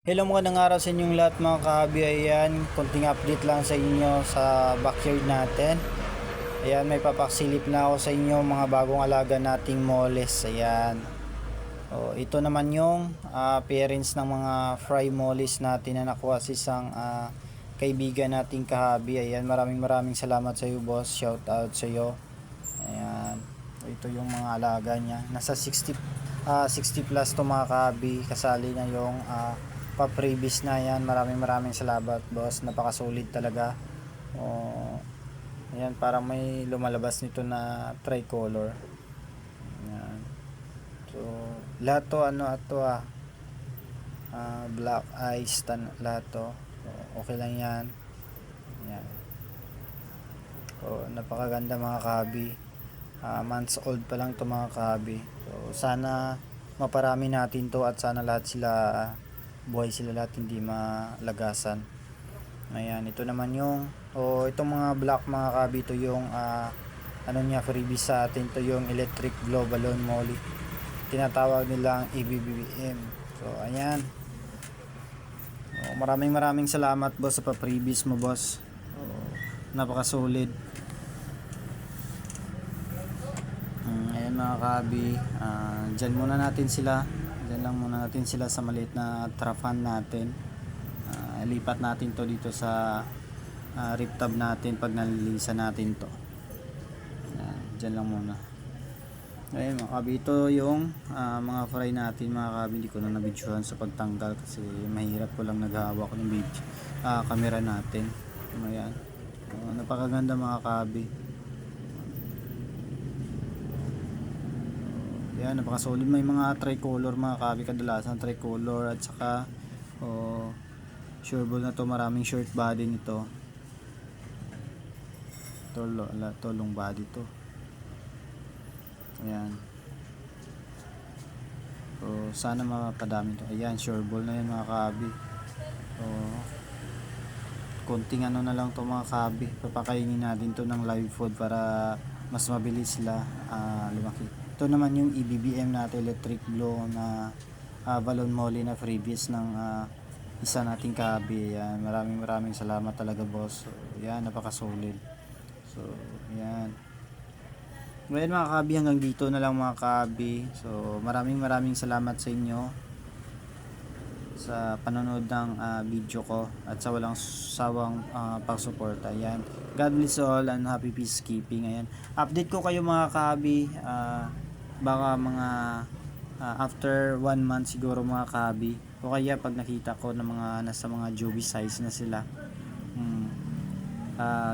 Hello, magandang araw sa inyong lahat mga kahabi. Ayan, konting update lang sa inyo sa backyard natin. Ayan, may papaksilip na ako sa inyo mga bagong alaga nating moles. Ayan. Ito naman yung parents ng mga fry moles natin na nakuha sa isang kaibigan nating kahabi. Ayan, maraming salamat sa iyo, boss. Shout out sa iyo. Ayan. Ito yung mga alaga niya. Nasa 60 plus to mga kahabi. Kasali na yung pa-previous na yan. Maraming salamat, boss. Napakasulit talaga. Ayan, parang may lumalabas nito na tricolor. Ayan. So, lahat to black eyes lahat to. So, okay lang yan. Ayan. So, napakaganda mga kahabi. Months old pa lang to mga kahabi. So, sana maparami natin to at sana lahat sila buhay sila lahat, hindi malagasan. Ayan, ito naman yung itong mga black mga kabi, ito yung freebie sa atin, to yung electric glow balloon molly, tinatawag nilang EBBM. So ayan, maraming salamat, boss, sa pa-previous mo, boss. Napaka-solid. Ayan mga kabi, dyan muna natin sila. Diyan lang muna natin sila sa maliit na trafan natin. Lipat natin to dito sa rip tab natin pag nalilisan natin to. Diyan lang muna. Ayun mga kabi, ito yung mga fry natin mga kabi. Hindi ko na nabidyohan sa pagtanggal kasi mahirap ko lang naghahawak ng video camera natin. Ayan. Napakaganda mga kabi. Yan, napaka-solid. May mga tricolor mga kabi, kadalasan tricolor, at saka sureball na to, maraming short body nito. To long body to. Ayan. So sana mapadami to. Ayan, sureball na yan mga kabi. So konting na lang to mga kabi. Papakainin natin to ng live food para mas mabilis sila lumaki. Ito naman yung EBBM natin, electric glow na balloon molly na freebies ng isa nating kabi. Yan, maraming salamat talaga, boss. So, yan, napaka-solid. So, yan. Ngayon mga kabi, hanggang dito na lang mga kabi. So, maraming salamat sa inyo sa panonood ng video ko at sa walang sawang pagsuporta. Ayan. God bless all and happy peacekeeping. Ayan. Update ko kayo mga kabi. Baka mga after 1 month siguro mga kabi, o kaya pag nakita ko na nasa mga joby size na sila,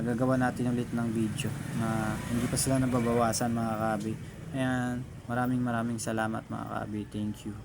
gagawa natin ulit ng video na hindi pa sila nababawasan mga kabi. Ayan, maraming salamat mga kabi. Thank you.